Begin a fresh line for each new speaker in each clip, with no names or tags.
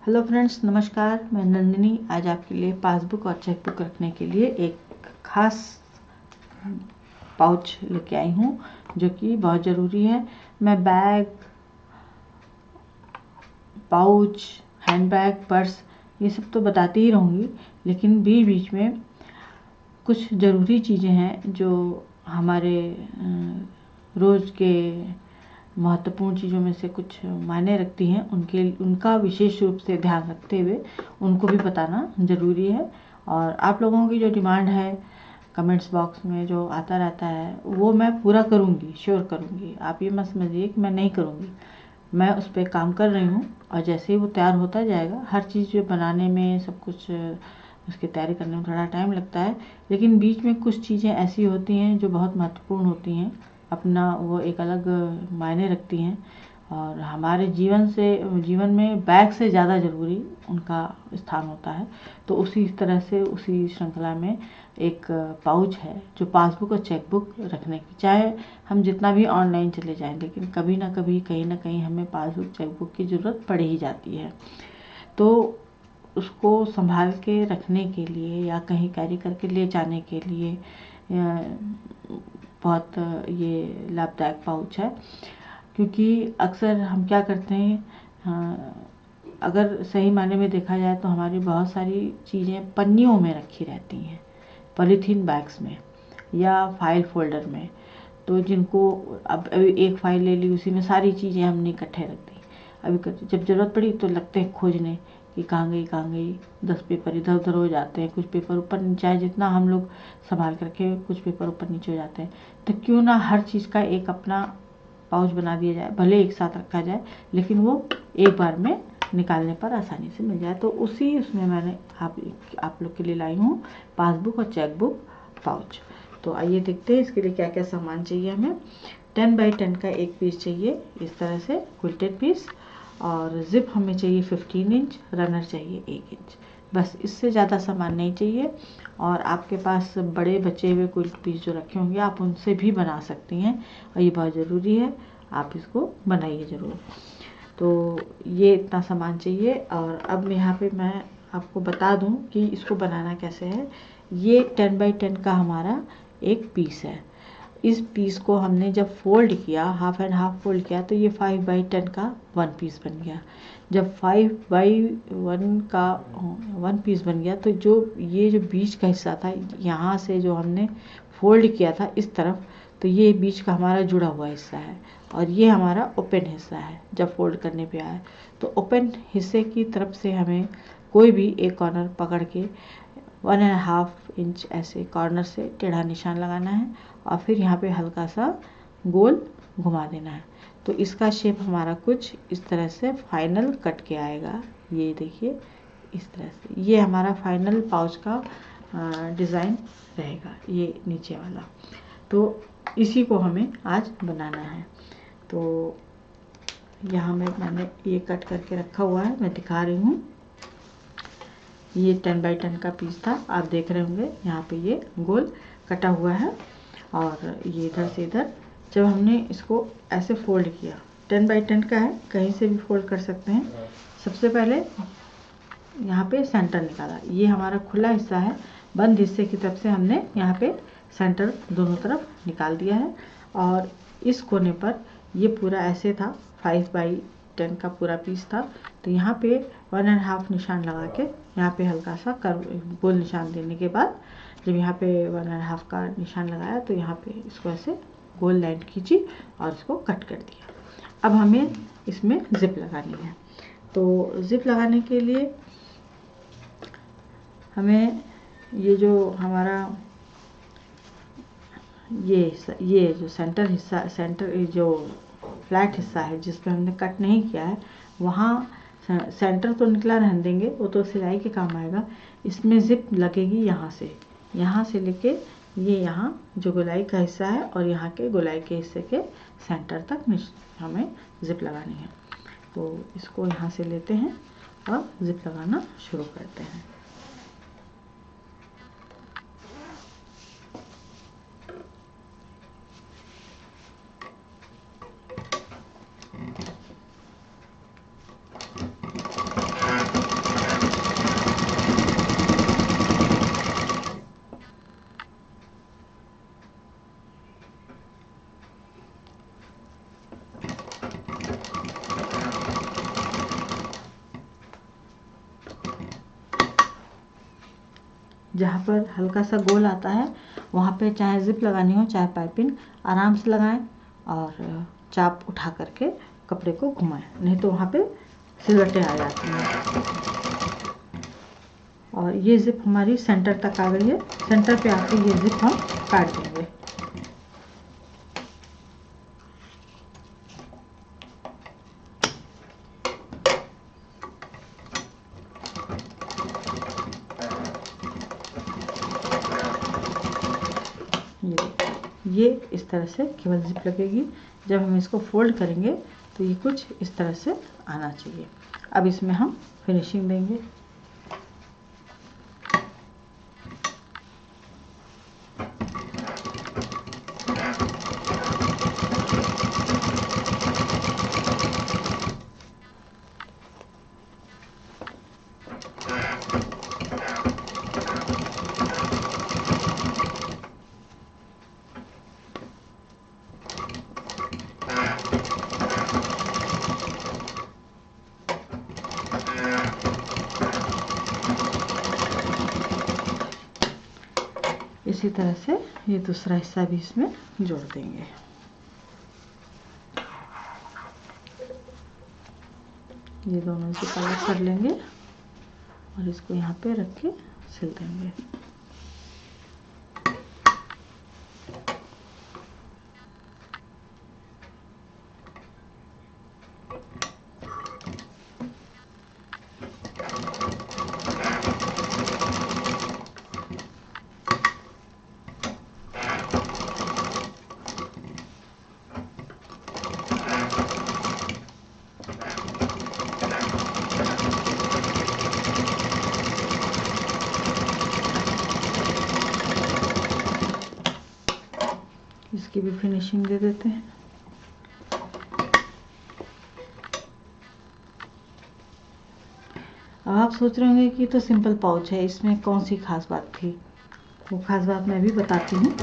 Hello friends, नमस्कार। मैं नंदिनी आज आपके लिए पासबुक और चेकबुक रखने के लिए एक खास पाउच लेके आई हूँ जो कि बहुत ज़रूरी है। मैं बैग, पाउच, हैंडबैग, पर्स ये सब तो बताती ही रहूँगी, लेकिन बीच बीच में कुछ ज़रूरी चीज़ें हैं जो हमारे रोज़ के महत्वपूर्ण चीज़ों में से कुछ मायने रखती हैं। उनका विशेष रूप से ध्यान रखते हुए उनको भी बताना ज़रूरी है। और आप लोगों की जो डिमांड है कमेंट्स बॉक्स में जो आता रहता है वो मैं पूरा करूँगी, श्योर करूँगी। आप ये मत समझिए कि मैं नहीं करूँगी, मैं उस पर काम कर रही हूँ। और जैसे ही वो तैयार होता जाएगा, हर चीज़ जो बनाने में सब कुछ उसकी तैयारी करने में थोड़ा टाइम लगता है, लेकिन बीच में कुछ चीज़ें ऐसी होती हैं जो बहुत महत्वपूर्ण होती हैं, अपना वो एक अलग मायने रखती हैं और हमारे जीवन में बैग से ज़्यादा ज़रूरी उनका स्थान होता है। तो उसी तरह से उसी श्रृंखला में एक पाउच है जो पासबुक और चेकबुक रखने की, चाहे हम जितना भी ऑनलाइन चले जाएं, लेकिन कभी ना कभी कहीं ना कहीं हमें पासबुक चेकबुक की ज़रूरत पड़ ही जाती है। तो उसको संभाल के रखने के लिए या कहीं कैरी करके ले जाने के लिए बहुत ये लाभदायक पाउच है। क्योंकि अक्सर हम क्या करते हैं, अगर सही मायने में देखा जाए तो हमारी बहुत सारी चीज़ें पन्नियों में रखी रहती हैं, पॉलीथीन बैग्स में या फाइल फोल्डर में। तो जिनको अब एक फ़ाइल ले ली, उसी में सारी चीज़ें हमने इकट्ठे रख दी। अभी जब ज़रूरत पड़ी तो लगते हैं खोजने कि कहाँ गई 10 पेपर इधर उधर हो जाते हैं, कुछ पेपर ऊपर नीचे, चाहे जितना हम लोग संभाल कर रखे कुछ पेपर ऊपर नीचे हो जाते हैं। तो क्यों ना हर चीज़ का एक अपना पाउच बना दिया जाए, भले एक साथ रखा जाए लेकिन वो एक बार में निकालने पर आसानी से मिल जाए। तो उसमें मैंने आप लोग के लिए लाई हूँ पासबुक और चेकबुक पाउच। तो आइए देखते हैं इसके लिए क्या क्या सामान चाहिए। हमें 10 बाई 10 का एक पीस चाहिए, इस तरह से क्विल्टेड पीस, और जिप हमें चाहिए 15 इंच, रनर चाहिए 1 इंच। बस इससे ज़्यादा सामान नहीं चाहिए। और आपके पास बड़े बचे हुए क्विल्ट पीस जो रखे होंगे आप उनसे भी बना सकती हैं, और ये बहुत ज़रूरी है, आप इसको बनाइए ज़रूर। तो ये इतना सामान चाहिए। और अब यहाँ पे मैं आपको बता दूँ कि इसको बनाना कैसे है। ये 10 बाई 10 का हमारा एक पीस है। इस पीस को हमने जब फोल्ड किया, हाफ एंड हाफ फोल्ड किया, तो ये 5 बाई 10 का 1 पीस बन गया। जब 5 बाई 1 का 1 पीस बन गया तो ये जो बीच का हिस्सा था, यहाँ से जो हमने फोल्ड किया था इस तरफ, तो ये बीच का हमारा जुड़ा हुआ हिस्सा है और ये हमारा ओपन हिस्सा है। जब फोल्ड करने पे आया तो ओपन हिस्से की तरफ से हमें कोई भी एक कॉर्नर पकड़ के 1.5 इंच ऐसे कॉर्नर से टेढ़ा निशान लगाना है और फिर यहाँ पे हल्का सा गोल घुमा देना है। तो इसका शेप हमारा कुछ इस तरह से फाइनल कट के आएगा। ये देखिए इस तरह से ये हमारा फाइनल पाउच का डिज़ाइन रहेगा, ये नीचे वाला। तो इसी को हमें आज बनाना है। तो यहाँ मैंने ये कट करके रखा हुआ है, मैं दिखा रही हूँ। ये 10 बाई 10 का पीस था, आप देख रहे होंगे यहाँ पे ये गोल कटा हुआ है। और ये इधर से इधर जब हमने इसको ऐसे फोल्ड किया, 10 बाई 10 का है, कहीं से भी फोल्ड कर सकते हैं। सबसे पहले यहाँ पे सेंटर निकाला, ये हमारा खुला हिस्सा है, बंद हिस्से की तरफ से हमने यहाँ पे सेंटर दोनों तरफ निकाल दिया है। और इस कोने पर ये पूरा ऐसे था, 5 बाई 10 का पूरा पीस था। तो यहाँ पे 1.5 निशान लगा के यहाँ पे हल्का सा कर्व गोल निशान देने के बाद जब यहाँ पे 1.5 का निशान लगाया तो यहाँ पे इसको ऐसे गोल लाइन खींची और इसको कट कर दिया। अब हमें इसमें जिप लगानी है। तो जिप लगाने के लिए हमें ये जो हमारा ये जो सेंटर जो फ्लैट हिस्सा है जिस पे हमने कट नहीं किया है, वहाँ सेंटर तो निकला रहने देंगे, वो तो सिलाई के काम आएगा। इसमें जिप लगेगी यहाँ से लेके ये यहाँ जो गोलाई का हिस्सा है और यहाँ के गोलाई के हिस्से के सेंटर तक हमें जिप लगानी है। तो इसको यहाँ से लेते हैं और जिप लगाना शुरू करते हैं। जहाँ पर हल्का सा गोल आता है वहाँ पे चाहे जिप लगानी हो चाहे पाइपिंग, आराम से लगाएं और चाप उठा करके कपड़े को घुमाएं, नहीं तो वहाँ पे सिलवटें आ जाती हैं। और ये जिप हमारी सेंटर तक आ गई है। सेंटर पे आके ये जिप हम काट देंगे। ये इस तरह से केवल जिप लगेगी। जब हम इसको फोल्ड करेंगे तो ये कुछ इस तरह से आना चाहिए। अब इसमें हम फिनिशिंग देंगे। इसी तरह से ये दूसरा हिस्सा भी इसमें जोड़ देंगे। ये दोनों से अलग कर लेंगे और इसको यहाँ पे रख के सिल देंगे। इसकी भी फिनिशिंग दे देते हैं। अब आप सोच रहे होंगे कि तो सिंपल पाउच है, इसमें कौन सी खास बात थी। वो खास बात मैं भी बताती हूँ।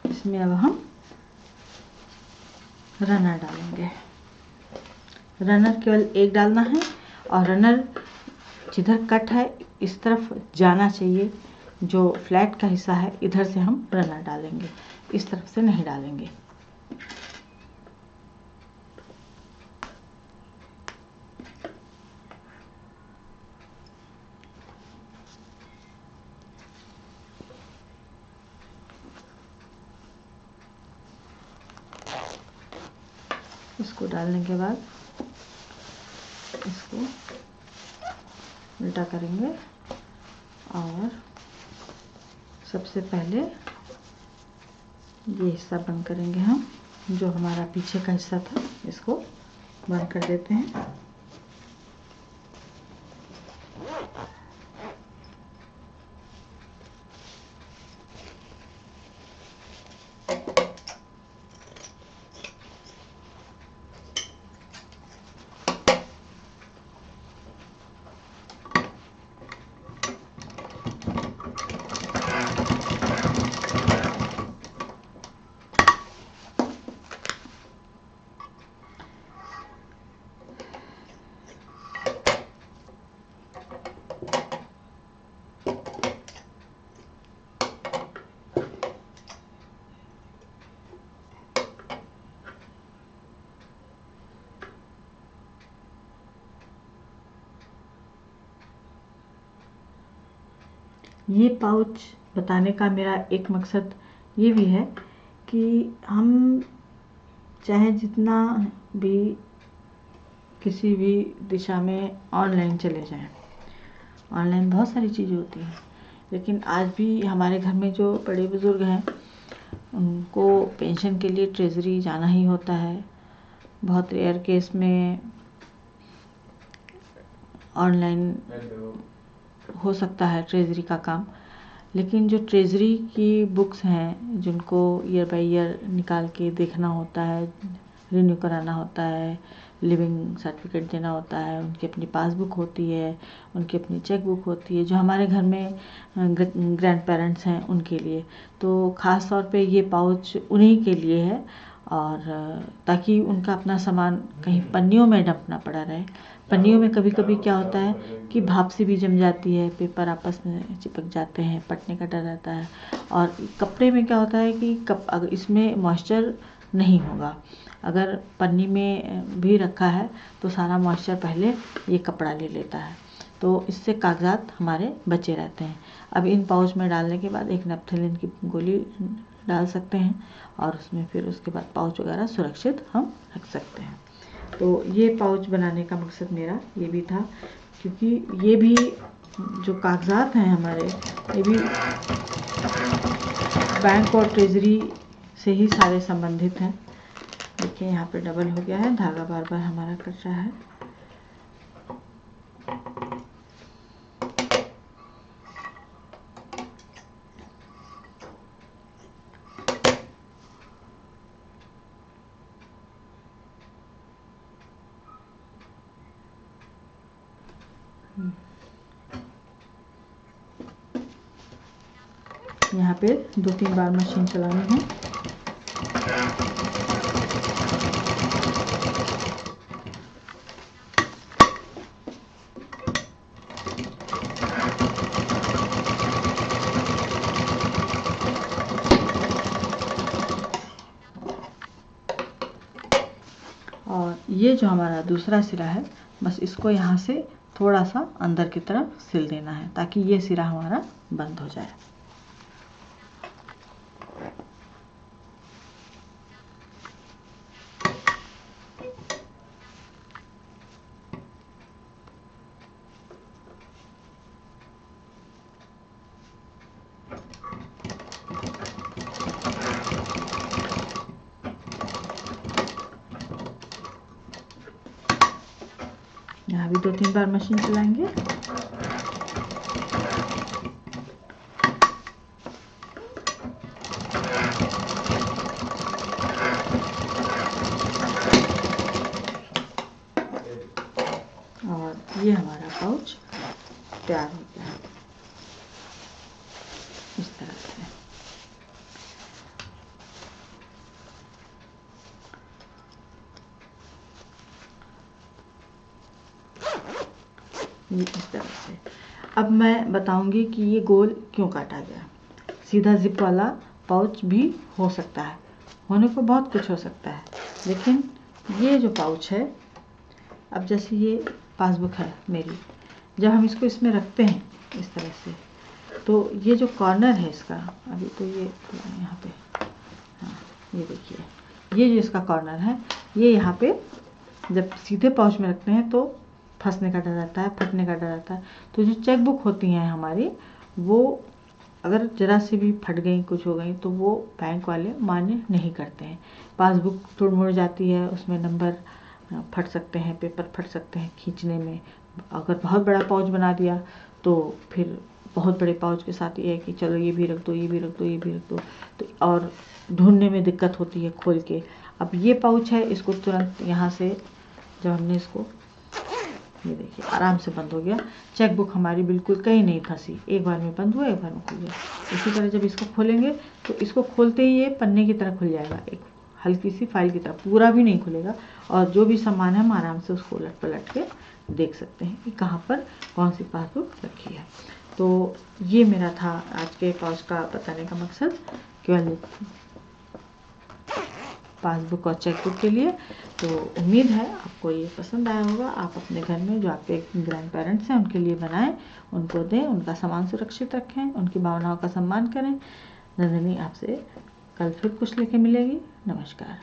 इसमें अब हम रनर डालेंगे। रनर केवल एक डालना है और रनर जिधर कट है इस तरफ जाना चाहिए। जो फ्लैट का हिस्सा है इधर से हम रनर डालेंगे, इस तरफ से नहीं डालेंगे। इसको डालने के बाद इसको उल्टा करेंगे और सबसे पहले ये हिस्सा बंद करेंगे। हम जो हमारा पीछे का हिस्सा था इसको बंद कर देते हैं। ये पाउच बताने का मेरा एक मकसद ये भी है कि हम चाहे जितना भी किसी भी दिशा में ऑनलाइन चले जाएं, ऑनलाइन बहुत सारी चीज़ें होती हैं, लेकिन आज भी हमारे घर में जो बड़े बुज़ुर्ग हैं उनको पेंशन के लिए ट्रेजरी जाना ही होता है। बहुत रेयर केस में ऑनलाइन हो सकता है ट्रेजरी का काम, लेकिन जो ट्रेजरी की बुक्स हैं जिनको ईयर बाय ईयर निकाल के देखना होता है, रिन्यू कराना होता है, लिविंग सर्टिफिकेट देना होता है, उनकी अपनी पासबुक होती है, उनकी अपनी चेक बुक होती है, जो हमारे घर में ग्रैंड पेरेंट्स हैं उनके लिए, तो ख़ास तौर पे ये पाउच उन्हीं के लिए है। और ताकि उनका अपना सामान कहीं पन्नियों में डंप ना पड़ा रहे। पन्नियों में कभी कभी क्या होता है कि भाप से भी जम जाती है, पेपर आपस में चिपक जाते हैं, फटने का डर रहता है। और कपड़े में क्या होता है कि अगर इसमें मॉइस्चर नहीं होगा, अगर पन्नी में भी रखा है तो सारा मॉइस्चर पहले ये कपड़ा ले लेता है, तो इससे कागजात हमारे बचे रहते हैं। अब इन पाउच में डालने के बाद एक नेपथलीन की गोली डाल सकते हैं और उसमें फिर उसके बाद पाउच वगैरह सुरक्षित हम रख सकते हैं। तो ये पाउच बनाने का मकसद मेरा ये भी था, क्योंकि ये भी जो कागजात हैं हमारे, ये भी बैंक और ट्रेजरी से ही सारे संबंधित हैं। देखिए यहाँ पे डबल हो गया है, धागा बार बार हमारा कट रहा है। यहाँ पे 2-3 बार मशीन चलानी है। और ये जो हमारा दूसरा सिरा है, बस इसको यहाँ से थोड़ा सा अंदर की तरफ सिल देना है ताकि ये सिरा हमारा बंद हो जाए। यहाँ भी 2-3 बार मशीन चलाएंगे। और ये हमारा पाउच तैयार हो गया है इस तरह से। ये इस तरह से। अब मैं बताऊंगी कि ये गोल क्यों काटा गया। सीधा जिप वाला पाउच भी हो सकता है, होने को बहुत कुछ हो सकता है, लेकिन ये जो पाउच है, अब जैसे ये पासबुक है मेरी, जब हम इसको इसमें रखते हैं इस तरह से, तो ये जो कॉर्नर है इसका, अभी तो ये यहाँ पे, हाँ ये देखिए, ये जो इसका कॉर्नर है, ये यहाँ पे जब सीधे पाउच में रखते हैं तो फंसने का डर रहता है, फटने का डर रहता है। तो जो चेक बुक होती हैं हमारी, वो अगर ज़रा से भी फट गई, कुछ हो गई, तो वो बैंक वाले मान्य नहीं करते हैं। पासबुक तोड़ मोड़ जाती है, उसमें नंबर फट सकते हैं, पेपर फट सकते हैं खींचने में। अगर बहुत बड़ा पाउच बना दिया तो फिर बहुत बड़े पाउच के साथ ये है कि चलो ये भी रख दो, ये भी रख दो, ये भी रख दो, तो और ढूंढने में दिक्कत होती है खोल के। अब ये पाउच है, इसको तुरंत यहाँ से जब हमने इसको, ये देखिए आराम से बंद हो गया। चेक बुक हमारी बिल्कुल कहीं नहीं फंसी, एक बार में बंद हुआ, एक बार में खुल गया। इसी तरह जब इसको खोलेंगे तो इसको खोलते ही ये पन्ने की तरह खुल जाएगा, एक हल्की सी फाइल की तरह, पूरा भी नहीं खुलेगा। और जो भी सामान है हम आराम से उसको उलट पलट के देख सकते हैं कि कहाँ पर कौन सी पासबुक रखी है। तो ये मेरा था आज के पाउच का बताने का मकसद, केवल पासबुक और चेकबुक के लिए। तो उम्मीद है आपको ये पसंद आया होगा। आप अपने घर में जो आपके ग्रैंड पेरेंट्स हैं उनके लिए बनाएं, उनको दें, उनका सामान सुरक्षित रखें, उनकी भावनाओं का सम्मान करें। नंदिनी आपसे कल फिर कुछ लेके मिलेगी। नमस्कार।